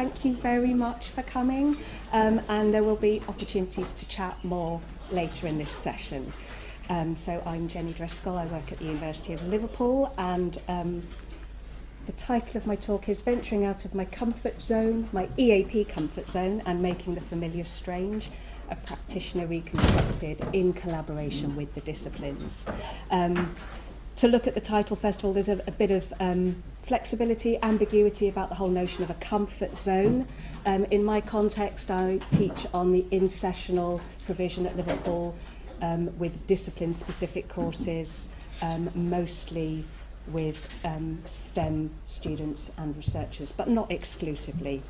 thank you very much for coming, and there will be opportunities to chat more later in this session. So I'm Jenny Driscoll, I work at the University of Liverpool, and the title of my talk is Venturing Out of My Comfort Zone, my EAP comfort zone, and Making the Familiar Strange, a practitioner reconstructed in collaboration with the disciplines. To look at the title, first of all, there's a bit of flexibility, ambiguity about the whole notion of a comfort zone. In my context, I teach on the in-sessional provision at Liverpool with discipline-specific courses, mostly with STEM students and researchers, but not exclusively.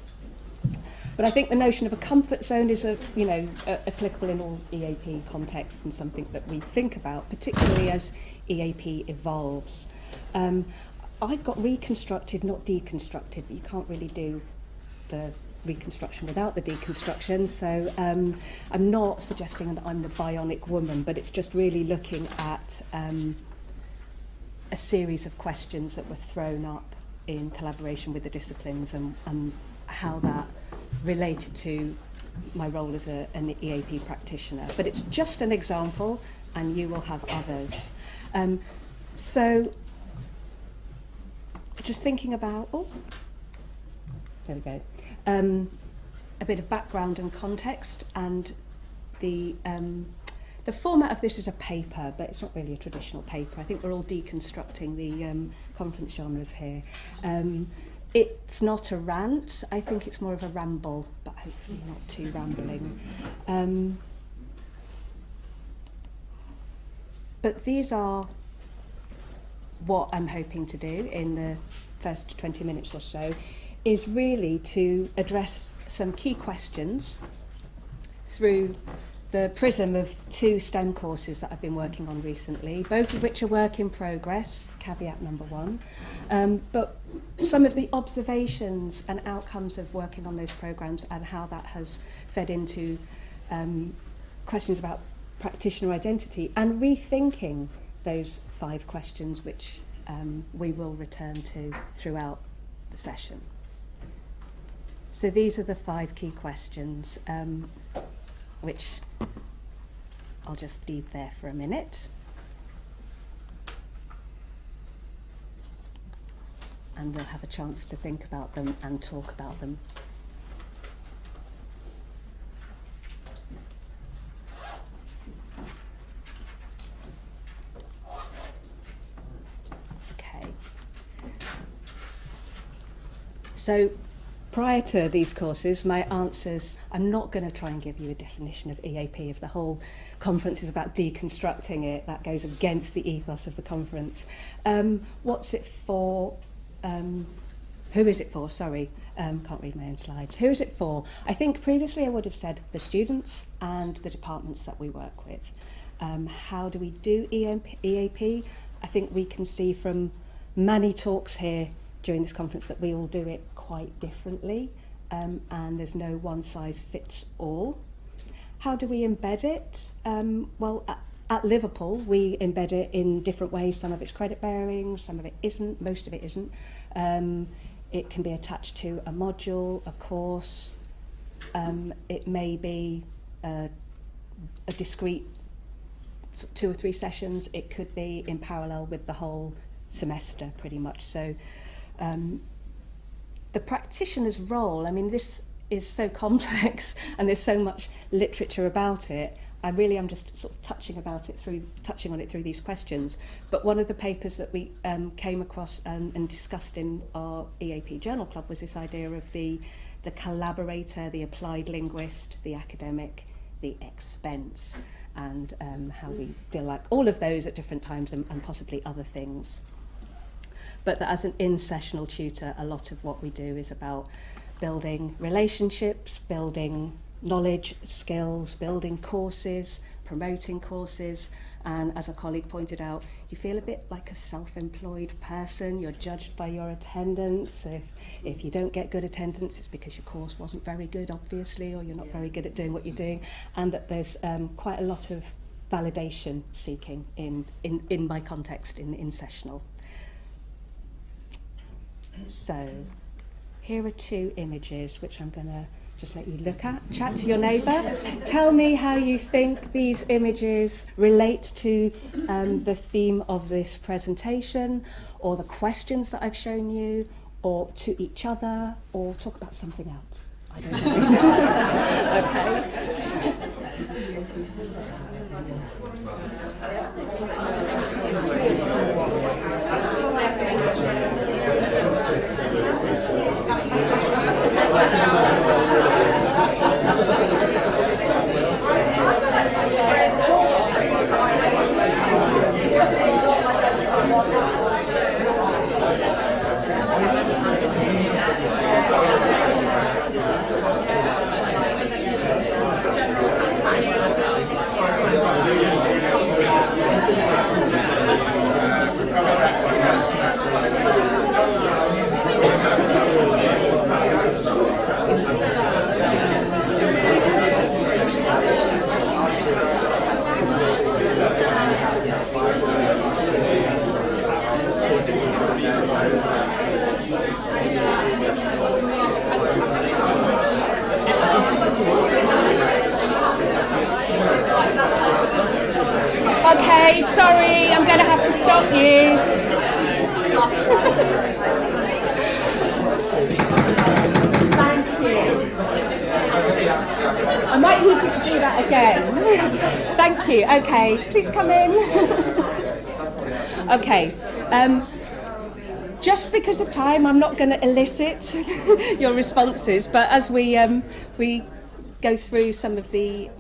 But I think the notion of a comfort zone is applicable in all EAP contexts and something that we think about, particularly as EAP evolves. I've got reconstructed, not deconstructed, but you can't really do the reconstruction without the deconstruction, so I'm not suggesting that I'm the bionic woman, but it's just really looking at a series of questions that were thrown up in collaboration with the disciplines and how that related to my role as an EAP practitioner. But it's just an example, and you will have others. So just thinking about, there we go, a bit of background and context, and the format of this is a paper, but it's not really a traditional paper. I think we're all deconstructing the conference genres here. It's not a rant, I think it's more of a ramble, but hopefully not too rambling. But these are what I'm hoping to do in the first 20 minutes or so, is really to address some key questions through the prism of two STEM courses that I've been working on recently, both of which are work in progress, caveat number one. But some of the observations and outcomes of working on those programs and how that has fed into questions about practitioner identity and rethinking those 5 questions, which we will return to throughout the session. So these are the 5 key questions, which I'll just leave there for a minute. And we'll have a chance to think about them and talk about them. Okay. So, prior to these courses, my answers, I'm not going to try and give you a definition of EAP. If the whole conference is about deconstructing it, that goes against the ethos of the conference. What's it for? Who is it for? Sorry, can't read my own slides. Who is it for? I think previously I would have said the students and the departments that we work with. How do we do EAP? I think we can see from many talks here during this conference that we all do it quite differently, and there's no one size fits all. How do we embed it? Well, at Liverpool, we embed it in different ways. Some of it's credit bearing, some of it isn't, most of it isn't. It can be attached to a module, a course. It may be a discrete 2 or 3 sessions. It could be in parallel with the whole semester, pretty much. So the practitioner's role, I mean, this is so complex and there's so much literature about it. I really am just sort of touching on it through these questions. But one of the papers that we came across and discussed in our EAP Journal Club was this idea of the collaborator, the applied linguist, the academic, the expense, and how we feel like all of those at different times and possibly other things. But that as an in-sessional tutor, a lot of what we do is about building relationships, building knowledge, skills, building courses, promoting courses, and as a colleague pointed out, you feel a bit like a self-employed person. You're judged by your attendance. If you don't get good attendance, it's because your course wasn't very good, obviously, or you're not very good at doing what you're doing, and that there's quite a lot of validation seeking in my context in sessional. So here are two images which I'm going to just let you look at. Chat to your neighbour. Tell me how you think these images relate to the theme of this presentation, or the questions that I've shown you, or to each other, or talk about something else. I don't know. Okay. Okay, sorry, I'm going to have to stop you. Thank you. I might need you to do that again. Thank you. Okay, please come in. Okay. Just because of time, I'm not going to elicit your responses, but as we go through some of the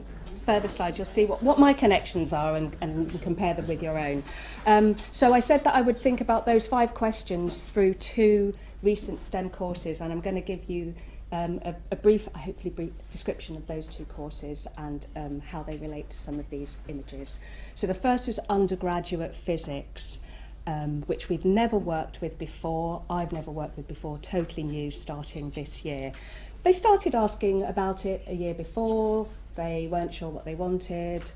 further slides, you'll see what my connections are and compare them with your own. So I said that I would think about those 5 questions through 2 recent STEM courses, and I'm going to give you a brief, hopefully brief description of those 2 courses and how they relate to some of these images. So the first is undergraduate physics, which we've never worked with before. I've never worked with before, totally new, starting this year. They started asking about it a year before. They weren't sure what they wanted.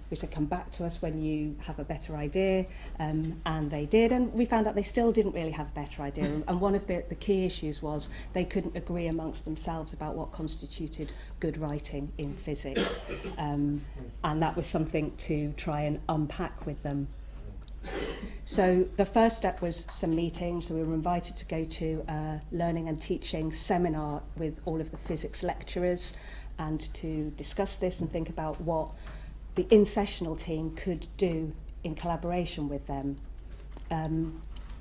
We said, come back to us when you have a better idea, and they did, and we found out they still didn't really have a better idea. And one of the key issues was they couldn't agree amongst themselves about what constituted good writing in physics, and that was something to try and unpack with them. So the first step was some meetings. So we were invited to go to a learning and teaching seminar with all of the physics lecturers, and to discuss this and think about what the in-sessional team could do in collaboration with them.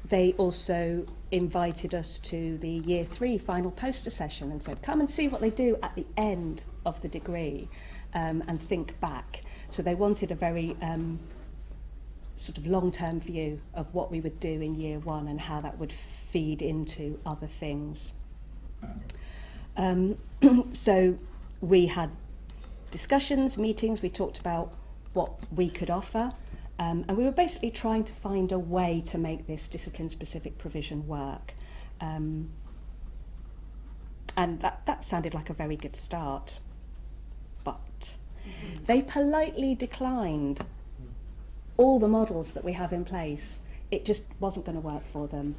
They also invited us to the Year 3 final poster session and said, come and see what they do at the end of the degree, and think back. So they wanted a very sort of long-term view of what we would do in Year 1 and how that would feed into other things. So we had discussions, meetings, we talked about what we could offer, and we were basically trying to find a way to make this discipline-specific provision work. And that sounded like a very good start, but they politely declined all the models that we have in place. It just wasn't going to work for them.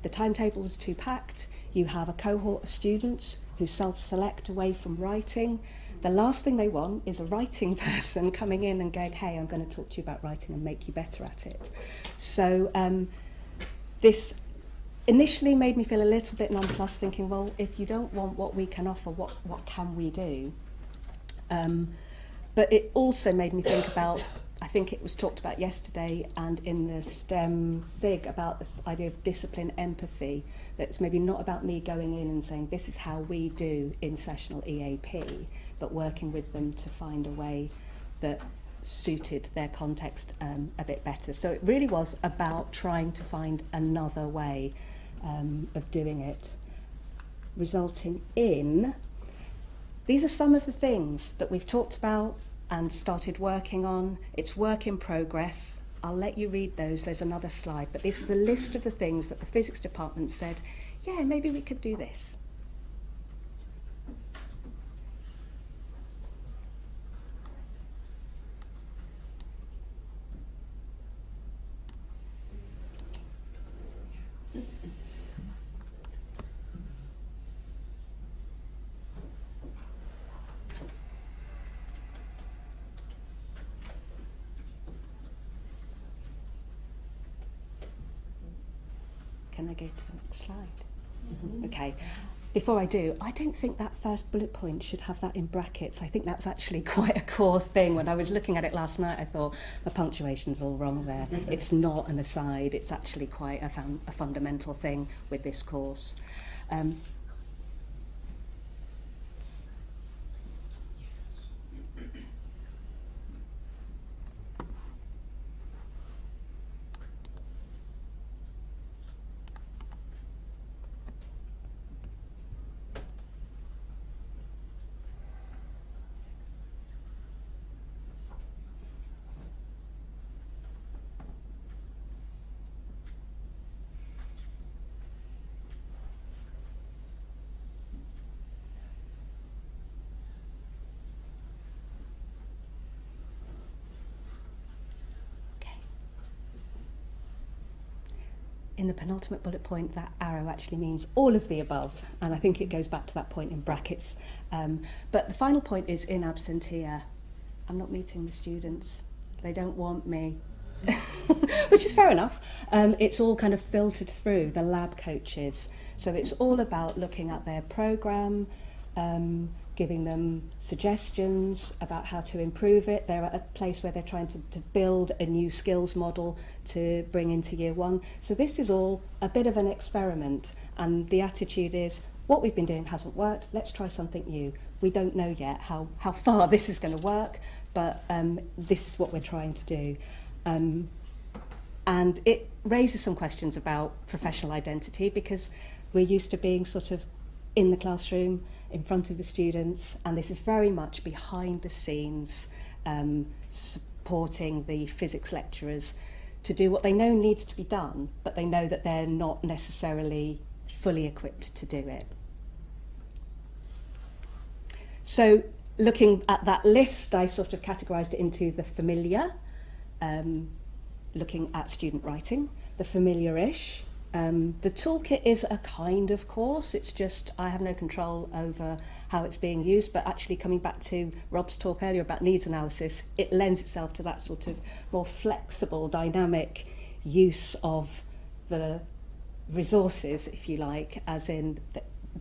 The timetable was too packed. You have a cohort of students who self-select away from writing. The last thing they want is a writing person coming in and going, hey, I'm going to talk to you about writing and make you better at it. So this initially made me feel a little bit nonplussed, thinking, well, if you don't want what we can offer, what can we do? But it also made me think about, I think it was talked about yesterday and in the STEM SIG, about this idea of discipline empathy, that's maybe not about me going in and saying this is how we do in-sessional EAP, but working with them to find a way that suited their context a bit better. So it really was about trying to find another way of doing it, resulting in, these are some of the things that we've talked about and started working on. It's work in progress. I'll let you read those. There's another slide, but this is a list of the things that the physics department said, yeah, maybe we could do this. Can I go to the next slide? Okay. Before I do, I don't think that first bullet point should have that in brackets. I think that's actually quite a core thing. When I was looking at it last night, I thought the punctuation's all wrong there. It's not an aside. It's actually quite a fundamental thing with this course. In the penultimate bullet point, that arrow actually means all of the above, and I think it goes back to that point in brackets. But the final point is in absentia. I'm not meeting the students. They don't want me, which is fair enough. It's all kind of filtered through the lab coaches. So it's all about looking at their programme, giving them suggestions about how to improve it. They're at a place where they're trying to build a new skills model to bring into year one. So this is all a bit of an experiment, and the attitude is, what we've been doing hasn't worked, let's try something new. We don't know yet how far this is going to work, but this is what we're trying to do. And it raises some questions about professional identity, because we're used to being sort of in the classroom, in front of the students, and this is very much behind the scenes, supporting the physics lecturers to do what they know needs to be done, but they know that they're not necessarily fully equipped to do it. So looking at that list, I sort of categorised it into the familiar, looking at student writing, the familiar-ish. The toolkit is a kind of course, it's just I have no control over how it's being used, but actually coming back to Rob's talk earlier about needs analysis, it lends itself to that sort of more flexible, dynamic use of the resources, if you like, as in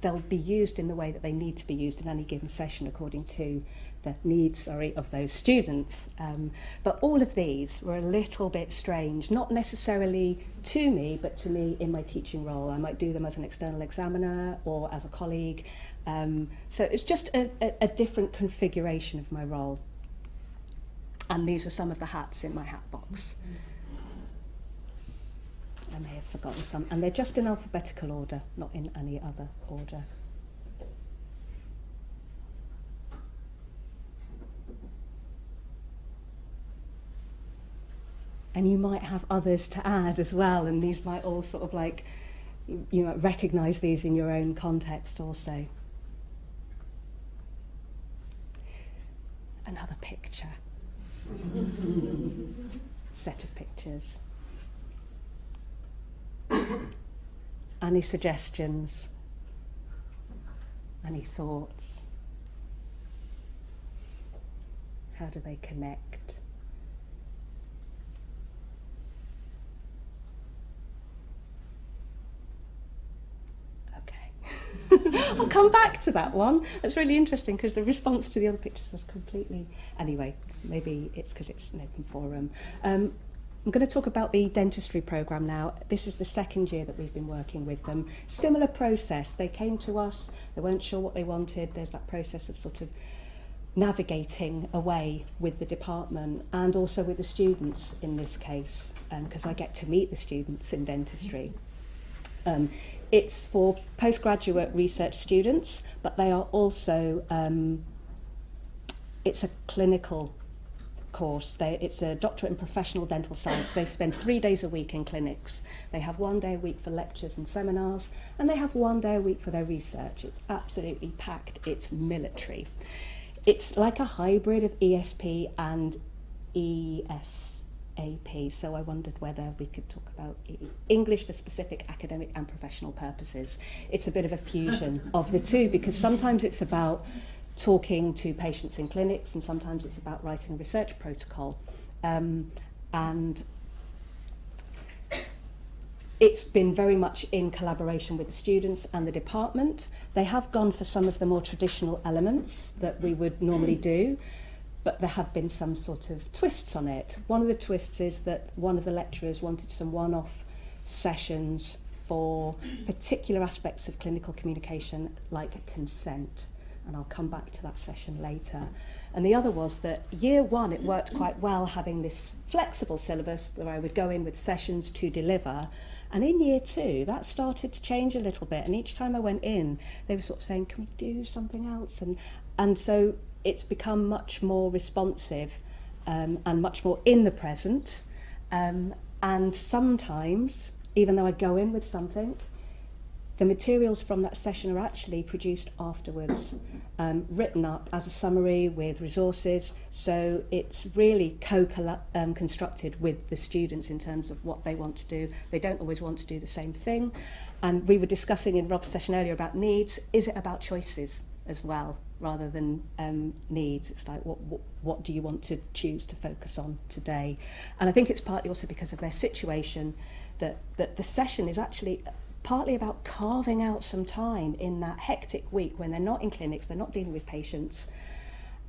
they'll be used in the way that they need to be used in any given session according to the needs, of those students. But all of these were a little bit strange, not necessarily to me, but to me in my teaching role. I might do them as an external examiner or as a colleague. So it's just a different configuration of my role. And these were some of the hats in my hat box. I may have forgotten some, and they're just in alphabetical order, not in any other order. And you might have others to add as well, and these might all sort of like, you might recognise these in your own context also. Another picture. Set of pictures. Any suggestions? Any thoughts? How do they connect? I'll come back to that one. That's really interesting because the response to the other pictures was completely... Anyway, maybe it's because it's an open forum. I'm going to talk about the dentistry programme now. This is the second year that we've been working with them. Similar process. They came to us, they weren't sure what they wanted. There's that process of sort of navigating away with the department and also with the students in this case, because I get to meet the students in dentistry. It's for postgraduate research students, but they are also, it's a clinical course. It's a doctorate in professional dental science. They spend 3 days a week in clinics. They have 1 day a week for lectures and seminars, and they have 1 day a week for their research. It's absolutely packed. It's military. It's like a hybrid of ESP and EAP, so I wondered whether we could talk about English for specific academic and professional purposes. It's a bit of a fusion of the two, because sometimes it's about talking to patients in clinics and sometimes it's about writing a research protocol. And it's been very much in collaboration with the students and the department. They have gone for some of the more traditional elements that we would normally do, but there have been some sort of twists on it. One of the twists is that one of the lecturers wanted some one-off sessions for particular aspects of clinical communication, like consent, and I'll come back to that session later. And the other was that year one, it worked quite well having this flexible syllabus where I would go in with sessions to deliver. And in year two, that started to change a little bit. And each time I went in, they were sort of saying, can we do something else? And so it's become much more responsive and much more in the present. And sometimes, even though I go in with something, the materials from that session are actually produced afterwards, written up as a summary with resources. So it's really co-constructed with the students in terms of what they want to do. They don't always want to do the same thing. And we were discussing in Rob's session earlier about needs. Is it about choices as well, rather than needs? It's like, what do you want to choose to focus on today? And I think it's partly also because of their situation that the session is actually partly about carving out some time in that hectic week when they're not in clinics, they're not dealing with patients,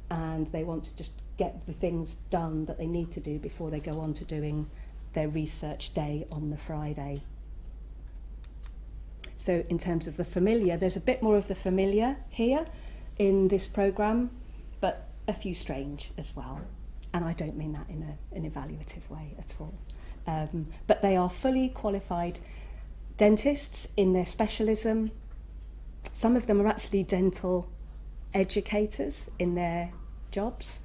and they want to just get the things done that they need to do before they go on to doing their research day on the Friday. So in terms of the familiar, there's a bit more of the familiar here in this programme, but a few strange as well. And I don't mean that in an evaluative way at all. But they are fully qualified dentists in their specialism. Some of them are actually dental educators in their jobs,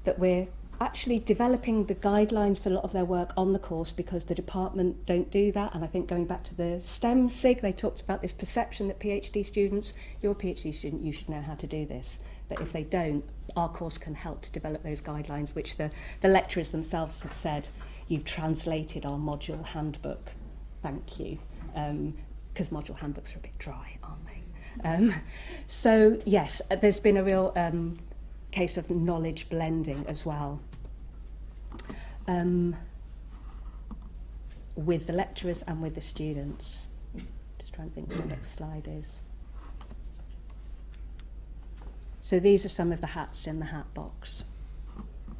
that we're actually developing the guidelines for a lot of their work on the course because the department don't do that. And I think going back to the STEM SIG, they talked about this perception that PhD students, you're a PhD student, you should know how to do this. But if they don't, our course can help to develop those guidelines, which the lecturers themselves have said, you've translated our module handbook. Thank you. Because module handbooks are a bit dry, aren't they? So yes, there's been a real case of knowledge blending as well with the lecturers and with the students. Just trying to think what the next slide is. So these are some of the hats in the hat box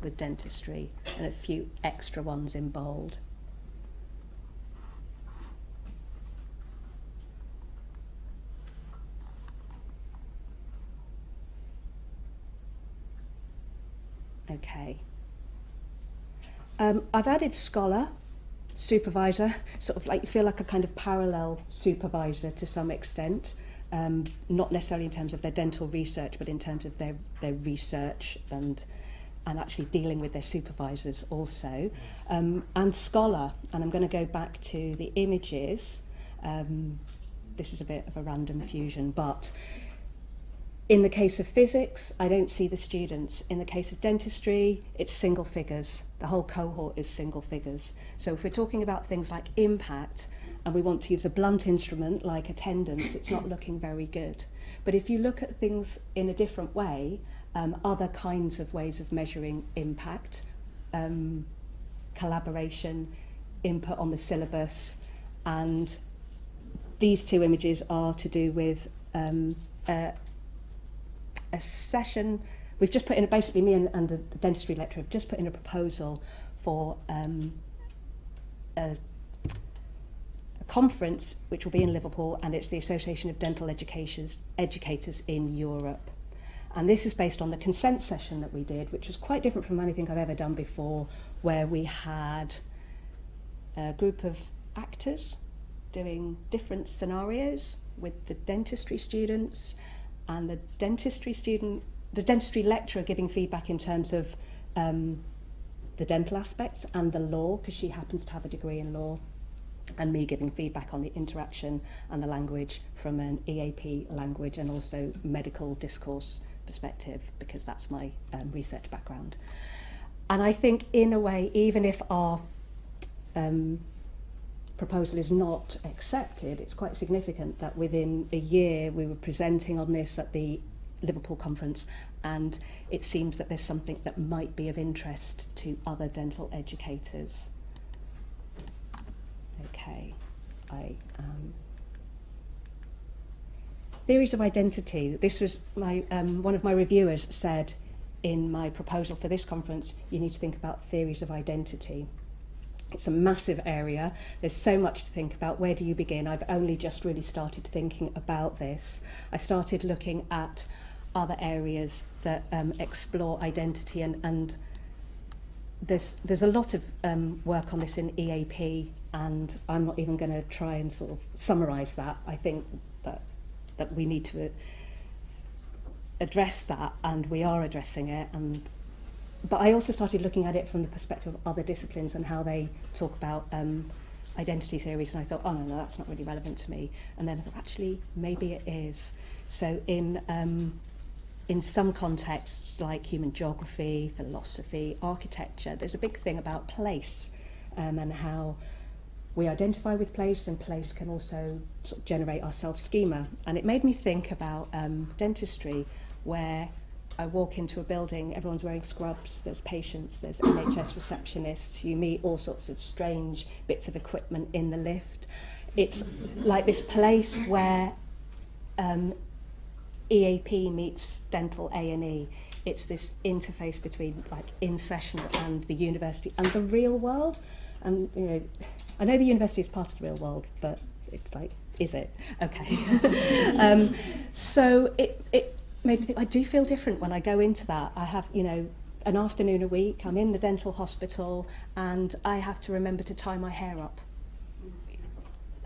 with dentistry, and a few extra ones in bold. Okay. I've added scholar, supervisor, sort of like you feel like a kind of parallel supervisor to some extent, not necessarily in terms of their dental research, but in terms of their research and actually dealing with their supervisors also. And scholar, and I'm going to go back to the images. This is a bit of a random fusion, but in the case of physics, I don't see the students. In the case of dentistry, it's single figures. The whole cohort is single figures. So if we're talking about things like impact, and we want to use a blunt instrument like attendance, it's not looking very good. But if you look at things in a different way, other kinds of ways of measuring impact, collaboration, input on the syllabus, and these two images are to do with a session. We've just put in, basically me and the dentistry lecturer have just put in a proposal for a conference which will be in Liverpool, and it's the Association of Dental Educators in Europe. And this is based on the consent session that we did, which was quite different from anything I've ever done before, where we had a group of actors doing different scenarios with the dentistry students, and the dentistry lecturer giving feedback in terms of the dental aspects and the law, because she happens to have a degree in law, and me giving feedback on the interaction and the language from an EAP language and also medical discourse perspective, because that's my research background. And I think in a way, even if our proposal is not accepted, it's quite significant that within a year we were presenting on this at the Liverpool conference, and it seems that there's something that might be of interest to other dental educators. Okay. I am. Theories of identity. This was one of my reviewers said in my proposal for this conference, you need to think about theories of identity. It's a massive area. There's so much to think about. Where do you begin? I've only just really started thinking about this. I started looking at other areas that explore identity, and there's a lot of work on this in EAP, and I'm not even going to try and sort of summarise that. I think that we need to address that, and we are addressing it. But I also started looking at it from the perspective of other disciplines and how they talk about identity theories, and I thought, oh no, that's not really relevant to me. And then I thought, actually, maybe it is. So in some contexts, like human geography, philosophy, architecture, there's a big thing about place and how we identify with place, and place can also sort of generate our self-schema. And it made me think about dentistry, where I walk into a building, everyone's wearing scrubs, there's patients, there's NHS receptionists, you meet all sorts of strange bits of equipment in the lift. It's like this place where EAP meets dental A&E. It's this interface between like In-sessional and the university and the real world. And you know, I know the university is part of the real world, but it's like, is it? Okay. So it made me think, I do feel different when I go into that. I have, you know, an afternoon a week, I'm in the dental hospital, and I have to remember to tie my hair up.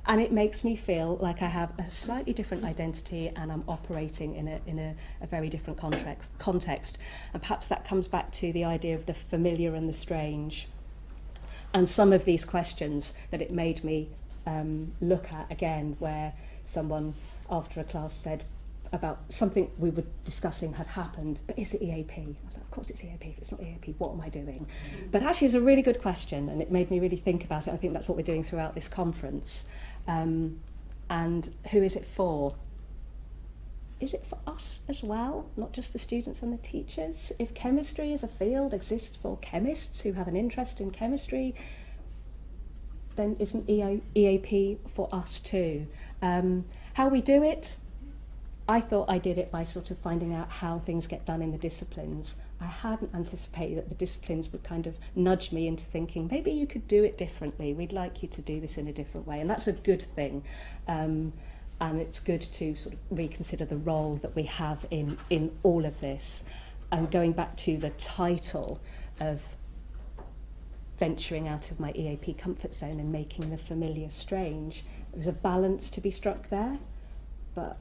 And it makes me feel like I have a slightly different identity, and I'm operating in a very different context. And perhaps that comes back to the idea of the familiar and the strange. And some of these questions that it made me look at again, where someone after a class said about something we were discussing had happened, but is it EAP? I was like, of course it's EAP. If it's not EAP, what am I doing? But actually it's a really good question, and it made me really think about it. I think that's what we're doing throughout this conference. And who is it for? Is it for us as well, not just the students and the teachers? If chemistry as a field exists for chemists who have an interest in chemistry, then isn't EAP for us too? How we do it? I thought I did it by sort of finding out how things get done in the disciplines. I hadn't anticipated that the disciplines would kind of nudge me into thinking, maybe you could do it differently. We'd like you to do this in a different way. And that's a good thing. And it's good to sort of reconsider the role that we have in all of this. And going back to the title of venturing out of my EAP comfort zone and making the familiar strange, there's a balance to be struck there. But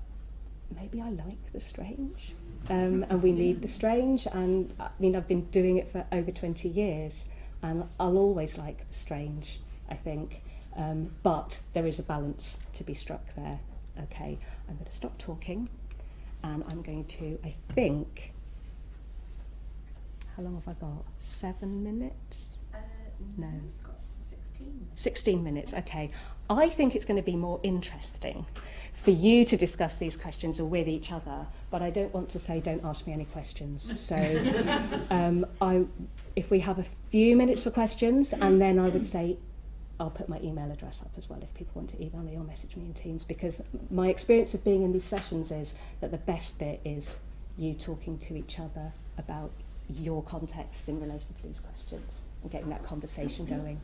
maybe I like the strange, and we need the strange. And I mean, I've been doing it for over 20 years, and I'll always like the strange, I think. But there is a balance to be struck there. Okay, I'm going to stop talking, and I'm going to, I think, how long have I got? 7 minutes? No. 16 minutes, okay. I think it's going to be more interesting for you to discuss these questions with each other, but I don't want to say don't ask me any questions. So if we have a few minutes for questions, and then I would say I'll put my email address up as well if people want to email me or message me in Teams, because my experience of being in these sessions is that the best bit is you talking to each other about your context in relation to these questions and getting that conversation going.